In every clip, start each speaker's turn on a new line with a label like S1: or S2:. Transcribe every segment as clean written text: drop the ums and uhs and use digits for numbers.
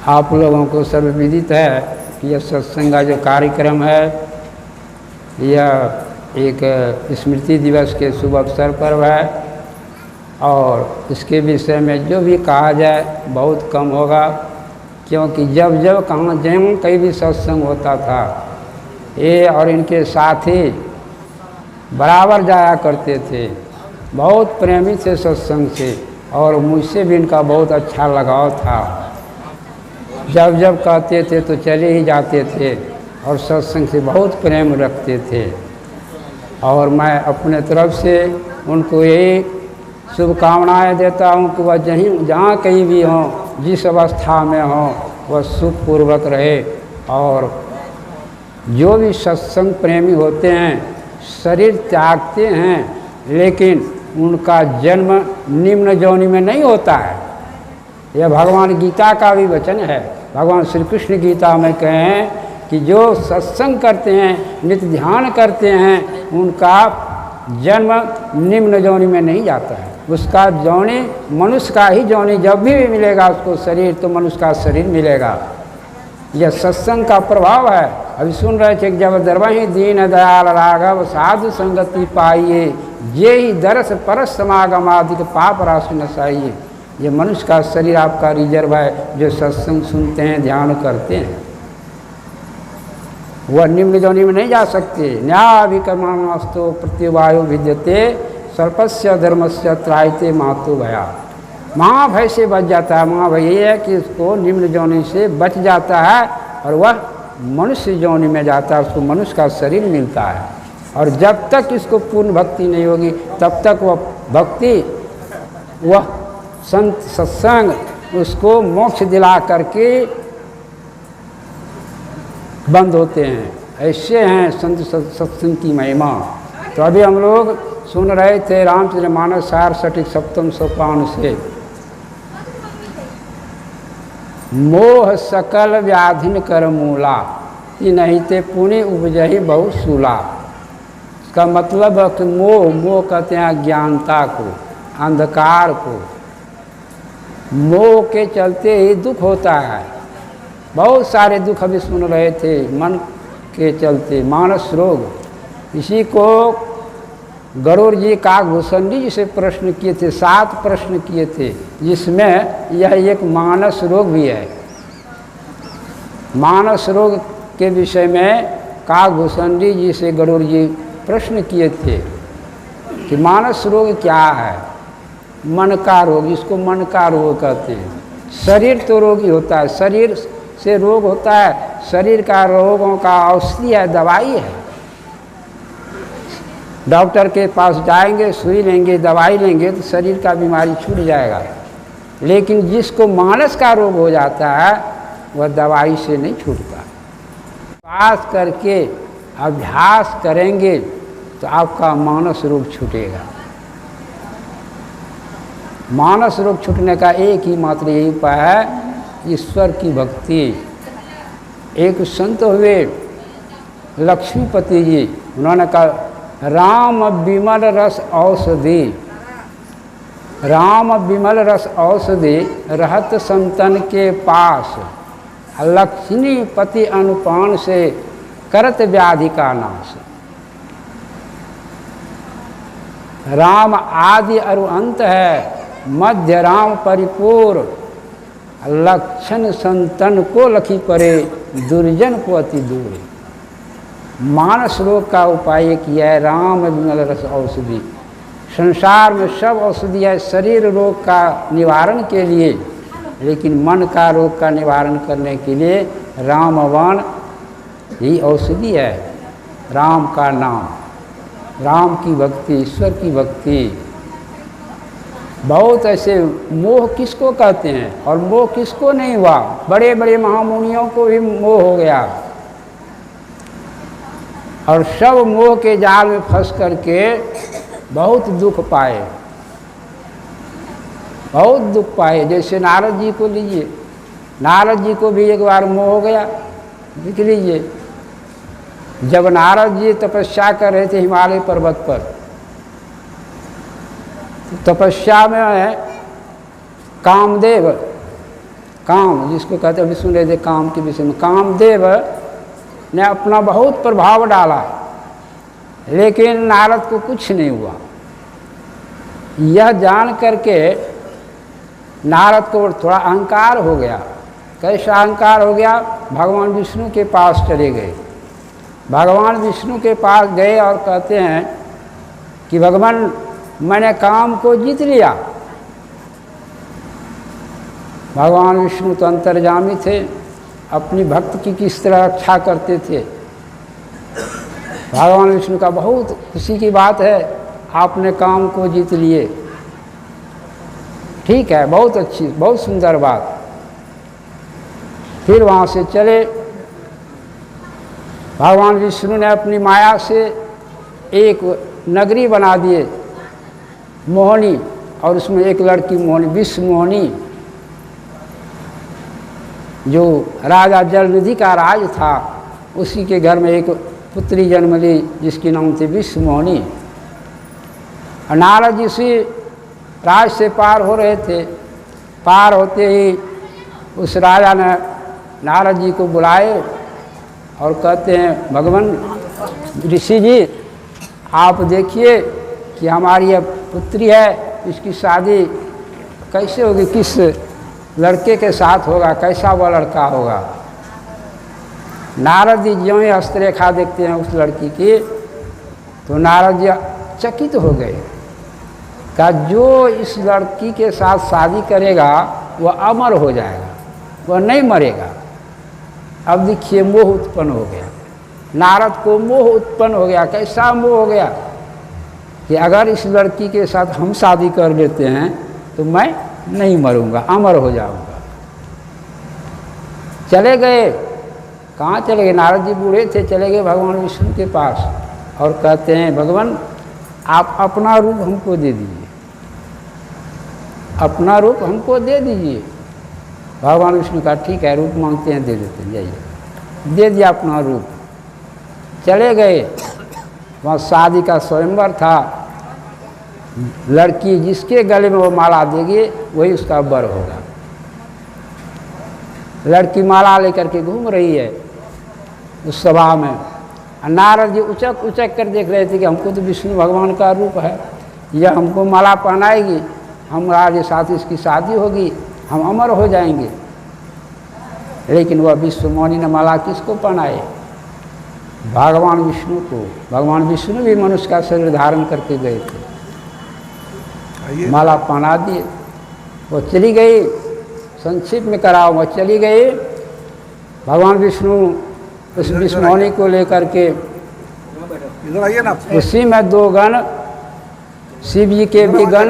S1: आप लोगों को सर्वविदित है कि यह सत्संग का जो कार्यक्रम है यह एक स्मृति दिवस के शुभ अवसर पर है और इसके विषय में जो भी कहा जाए बहुत कम होगा, क्योंकि जब जब कहाँ जहाँ कहीं भी सत्संग होता था ये और इनके साथी बराबर जाया करते थे। बहुत प्रेमी थे सत्संग से और मुझसे भी इनका बहुत अच्छा लगाव था। जब जब कहते थे तो चले ही जाते थे और सत्संग से बहुत प्रेम रखते थे। और मैं अपने तरफ से उनको यही शुभकामनाएं देता हूं कि वह जहाँ कहीं भी हों, जिस अवस्था में हों, वह सुखपूर्वक रहे। और जो भी सत्संग प्रेमी होते हैं शरीर त्यागते हैं, लेकिन उनका जन्म निम्न योनि में नहीं होता है। यह भगवान गीता का भी वचन है। भगवान श्री कृष्ण गीता में कहें कि जो सत्संग करते हैं, नित्य ध्यान करते हैं, उनका जन्म निम्न योनि में नहीं जाता है। उसका योनि मनुष्य का ही योनि जब भी मिलेगा उसको शरीर, तो मनुष्य का शरीर मिलेगा। यह सत्संग का प्रभाव है। अभी सुन रहे थे कि जब दरवही दीन दयाल राघव साधु संगति पाइए, ये ही दरस परस समागम आदि के पाप राशि नसाइए। ये मनुष्य का शरीर आपका रिजर्व है जो सत्संग सुनते हैं, ध्यान करते हैं। वह निम्न योनि में नहीं जा सकते। न्याभिकर्मास्तु प्रत्युवायो विद्यते सर्पस्य धर्मस्य त्रायते मातु भया। महाभय से बच जाता है। महाभय ये है कि उसको निम्न योनि से बच जाता है और वह मनुष्य योनि में जाता है, उसको मनुष्य का शरीर मिलता है। और जब तक इसको पूर्ण भक्ति नहीं होगी तब तक वह भक्ति, वह संत सत्संग उसको मोक्ष दिला करके बंद होते हैं। ऐसे हैं संत सत्संग की महिमा। तो अभी हम लोग सुन रहे थे रामचरितमानस सार सटीक सप्तम सोपान से, मोह सकल व्याधिन कर मूला, कि नहीं ते पुण्य उपजही बहुत सूला। इसका मतलब है कि मोह कहते हैं अज्ञानता को, अंधकार को। मोह के चलते ही दुख होता है। बहुत सारे दुख अभी सुन रहे थे मन के चलते, मानस रोग। इसी को गरुड़ जी काकभूषणी जी से प्रश्न किए थे, 7 प्रश्न किए थे, जिसमें यह एक मानस रोग भी है। मानस रोग के विषय में काकभूषणी जी से गरुड़ जी प्रश्न किए थे कि मानस रोग क्या है। मन का रोग, इसको मन का रोग कहते हैं। शरीर तो रोगी होता है, शरीर से रोग होता है। शरीर का रोगों का औषधि है, दवाई है। डॉक्टर के पास जाएंगे, सुई लेंगे, दवाई लेंगे तो शरीर का बीमारी छूट जाएगा। लेकिन जिसको मानस का रोग हो जाता है वह दवाई से नहीं छूटता। पास करके अभ्यास करेंगे तो आपका मानस रोग छूटेगा। मानस रोग छूटने का एक ही मात्र यही उपाय है, ईश्वर की भक्ति। एक संत हुए लक्ष्मीपति जी, उन्होंने कहा राम विमल रस औषधि, राम विमल रस औषधि रहत संतन के पास, लक्ष्मीपति अनुपान से करत व्याधि का नाश। राम आदि अरु अंत है, मध्य राम परिपूर्ण, लक्षण संतन को लखी परे, दुर्जन को अति दूर। मानस रोग का उपाय किया है राम विमल रस औषधि। संसार में सब औषधि है शरीर रोग का निवारण के लिए, लेकिन मन का रोग का निवारण करने के लिए रामबाण ही औषधि है। राम का नाम, राम की भक्ति, ईश्वर की भक्ति। बहुत ऐसे मोह किसको कहते हैं और मोह किसको नहीं हुआ। बड़े बड़े महामुनियों को भी मोह हो गया और सब मोह के जाल में फंस करके बहुत दुख पाए, बहुत दुख पाए। जैसे नारद जी को लीजिए, नारद जी को भी एक बार मोह हो गया। देख लीजिए, जब नारद जी तपस्या कर रहे थे हिमालय पर्वत पर, तो तपस्या में कामदेव काम जिसको कहते हैं विष्णु ने काम के विषय में, कामदेव ने अपना बहुत प्रभाव डाला, लेकिन नारद को कुछ नहीं हुआ। यह जान करके नारद को थोड़ा अहंकार हो गया। कैसा अहंकार हो गया? भगवान विष्णु के पास चले गए। भगवान विष्णु के पास गए और कहते हैं कि भगवान मैंने काम को जीत लिया। भगवान विष्णु तो अंतर्यामी थे, अपनी भक्त की किस तरह रक्षा करते थे। भगवान विष्णु का बहुत खुशी की बात है, आपने काम को जीत लिए, ठीक है, बहुत अच्छी, बहुत सुंदर बात। फिर वहाँ से चले। भगवान विष्णु ने अपनी माया से एक नगरी बना दिए, मोहिनी, और उसमें एक लड़की मोहिनी, विश्व मोहिनी, जो राजा जलनिधि का राज था, उसी के घर में एक पुत्री जन्म ली जिसकी नाम थी विश्व मोहिनी। नारद जी से राज से पार हो रहे थे। पार होते ही उस राजा ने नारद जी को बुलाए और कहते हैं भगवान ऋषि जी, आप देखिए कि हमारी यह पुत्री है, इसकी शादी कैसे होगी, किस लड़के के साथ होगा, कैसा वह लड़का होगा। नारद जी ज्यों ही हस्तरेखा देखते हैं उस लड़की की, तो नारद जी चकित हो गए। कहा जो इस लड़की के साथ शादी करेगा वह अमर हो जाएगा, वह नहीं मरेगा। अब देखिए मोह उत्पन्न हो गया, नारद को मोह उत्पन्न हो गया। कैसा मोह हो गया कि अगर इस लड़की के साथ हम शादी कर लेते हैं तो मैं नहीं मरूंगा, अमर हो जाऊंगा। चले गए। कहाँ चले गए? नारद जी बूढ़े थे, चले गए भगवान विष्णु के पास और कहते हैं भगवान आप अपना रूप हमको दे दीजिए, अपना रूप हमको दे दीजिए। भगवान विष्णु का ठीक है, रूप मांगते हैं दे देते हैं, जाइए। दे दिया अपना रूप। चले गए। वहाँ शादी का स्वयंवर था। लड़की जिसके गले में वो माला देगी वही उसका वर होगा। लड़की माला लेकर के घूम रही है उस सभा में। नारद जी उचक उचक कर देख रहे थे कि हमको तो विष्णु भगवान का रूप है, यह हमको माला पहनाएगी, हमारे साथ इसकी शादी होगी, हम अमर हो जाएंगे। लेकिन वह विश्व मोहिनी ने माला किसको पहनाए? भगवान विष्णु को। भगवान विष्णु भी मनुष्य का शरीर धारण करके गए थे, माला पहना दिए। वो चली गई, संक्षिप्त में कराओ, वह चली गई। भगवान विष्णु उस विश्व मोहिनी को लेकर के
S2: इधर आइए ना,
S1: उसी में दो गण, शिव जी के भी गण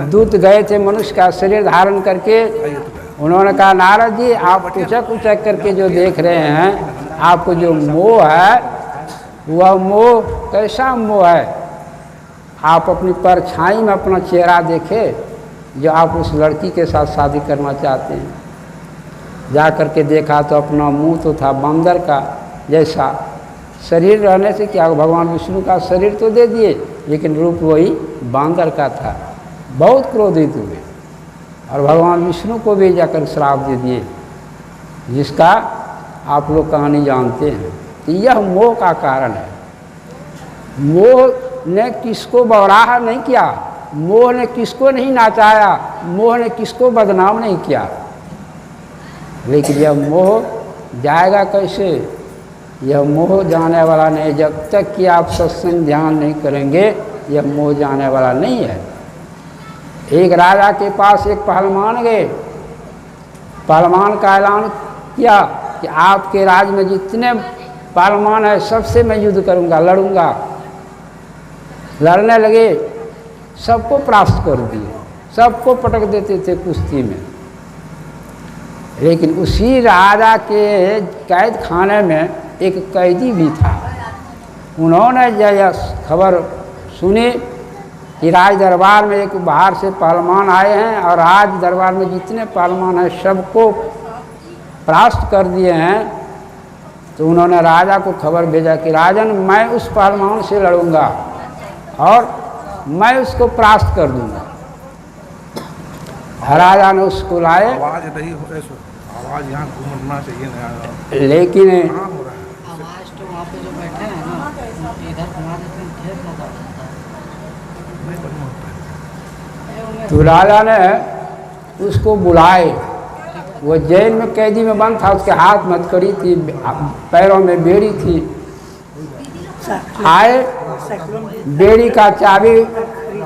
S1: दूत गए थे मनुष्य का शरीर धारण करके। उन्होंने कहा नारद जी आप उचक उचक करके जो देख रहे हैं, आपको जो मोह है वह मोह कैसा मोह है? आप अपनी परछाई में अपना चेहरा देखे जो आप उस लड़की के साथ शादी करना चाहते हैं। जा कर के देखा तो अपना मुंह तो था बंदर का जैसा, शरीर रहने से क्या, भगवान विष्णु का शरीर तो दे दिए लेकिन रूप वही बांदर का था। बहुत क्रोधित हुए और भगवान विष्णु को भी जाकर श्राप दे दिए, जिसका आप लोग कहानी जानते हैं कि यह मोह का कारण है। मोह ने किसको बौराहा नहीं किया, मोह ने किसको नहीं नाचाया, मोह ने किसको बदनाम नहीं किया। लेकिन यह मोह जाएगा कैसे? यह मोह जाने वाला नहीं। जब तक कि आप सत्संग ध्यान नहीं करेंगे यह मोह जाने वाला नहीं है। एक राजा के पास एक पहलवान गए। पहलवान का ऐलान किया कि आपके राज में जितने पहलवान हैं सबसे मैं युद्ध करूंगा, लड़ूंगा। लड़ने लगे, सबको परास्त कर दिए, सबको पटक देते थे कुश्ती में। लेकिन उसी राजा के कैद खाने में एक कैदी भी था। उन्होंने जब खबर सुनी कि राज दरबार में एक बाहर से पहलवान आए हैं और राज दरबार में जितने पहलवान हैं सबको परास्त कर दिए हैं, तो उन्होंने राजा को खबर भेजा कि राजन मैं उस पहलवान से लड़ूंगा और मैं उसको परास्त कर दूंगा। राजा ने उसको लाए,
S2: आवाज नहीं हो रही, आवाज यहाँ घूमना चाहिए ना,
S1: लेकिन
S2: कहाँ हो रहा है?
S3: आवाज तो वहाँ पे जो बैठे हैं ना, इधर घुमा देते हैं, ढेर लगा रहता
S2: नहीं बढ़िया होता है।
S3: है।
S1: तो राजा ने उसको बुलाए। वो जेल में कैदी में बंद था, उसके हाथ में हथकड़ी थी, पैरों में बेड़ी थी। आए, बेड़ी का चाबी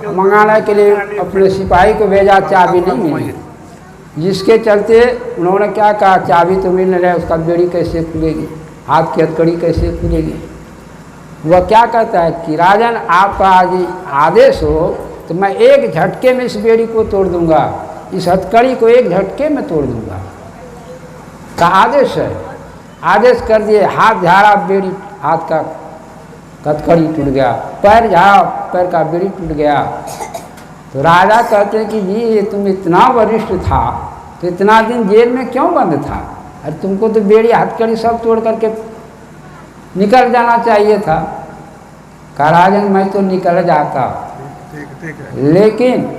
S1: मंगाने के लिए अपने सिपाही को भेजा, चाबी नहीं मिली, जिसके चलते उन्होंने क्या कहा, चाबी तो मिल नहीं रहा, उसका बेड़ी कैसे खुलेगी, हाथ की हथकड़ी कैसे खुलेगी। वह क्या कहता है कि राजन आपका आदेश हो तो मैं एक झटके में इस बेड़ी को तोड़ दूंगा, इस हथकड़ी को एक झटके में तोड़ दूंगा का आदेश है। आदेश कर दिए, हाथ झाड़ा, बेड़ी, हाथ का हथकड़ी टूट गया, पैर झाड़ा, पैर का बेड़ी टूट गया। तो राजा कहते हैं कि जी ये तुम इतना वरिष्ठ था तो इतना दिन जेल में क्यों बंद था, अरे तुमको तो बेड़ी हथकड़ी सब तोड़ करके निकल जाना चाहिए था। कहा राजन मैं तो निकल जाता,
S2: ठीक है।
S1: लेकिन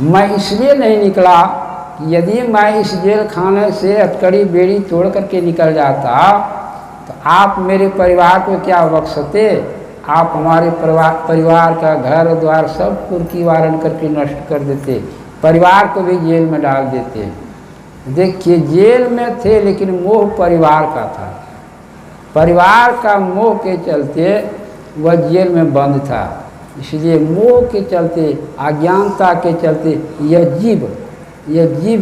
S1: मैं इसलिए नहीं निकला कि यदि मैं इस जेल खाने से हथकड़ी बेड़ी तोड़ करके निकल जाता तो आप मेरे परिवार को क्या बख्शते, आप हमारे परिवार का घर द्वार सब कुर्की वारण करके नष्ट कर देते, परिवार को भी जेल में डाल देते। देखिए जेल में थे लेकिन मोह परिवार का था, परिवार का मोह के चलते वह जेल में बंद था। इसलिए मोह के चलते, अज्ञानता के चलते यह जीव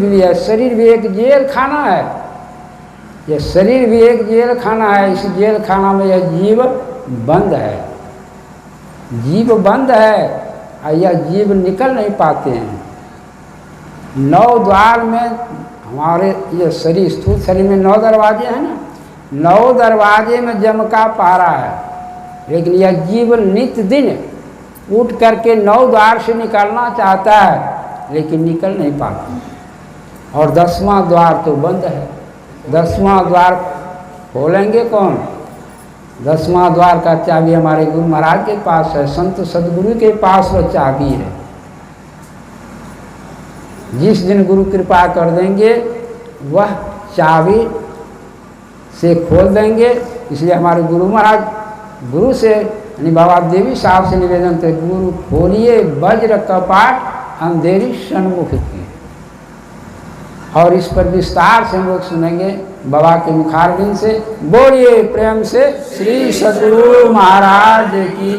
S1: भी है, शरीर भी एक जेल खाना है, यह शरीर भी एक जेल खाना है। इस जेल खाना में यह जीव बंद है, जीव बंद है और यह जीव निकल नहीं पाते हैं। 9 द्वार में हमारे ये शरीर, स्थूल शरीर में 9 दरवाजे हैं ना, 9 दरवाजे में जम का पारा है, लेकिन यह जीव नित्य दिन उठ करके 9 द्वार से निकलना चाहता है लेकिन निकल नहीं पाता। और 10वां द्वार तो बंद है, 10वां द्वार खोलेंगे कौन? 10वां द्वार का चाबी हमारे गुरु महाराज के पास है, संत सदगुरु के पास वह चाबी है। जिस दिन गुरु कृपा कर देंगे वह चाबी से खोल देंगे। इसलिए हमारे गुरु महाराज गुरु से यानी बाबा देवी साहब से निवेदन थे, गुरु खोलिए वज्र कपाट अंधेरी सन्मुख की। और इस पर विस्तार से हम लोग सुनेंगे बाबा के मुखारबिंद से। बोलिए प्रेम से श्री सद्गुरु महाराज की।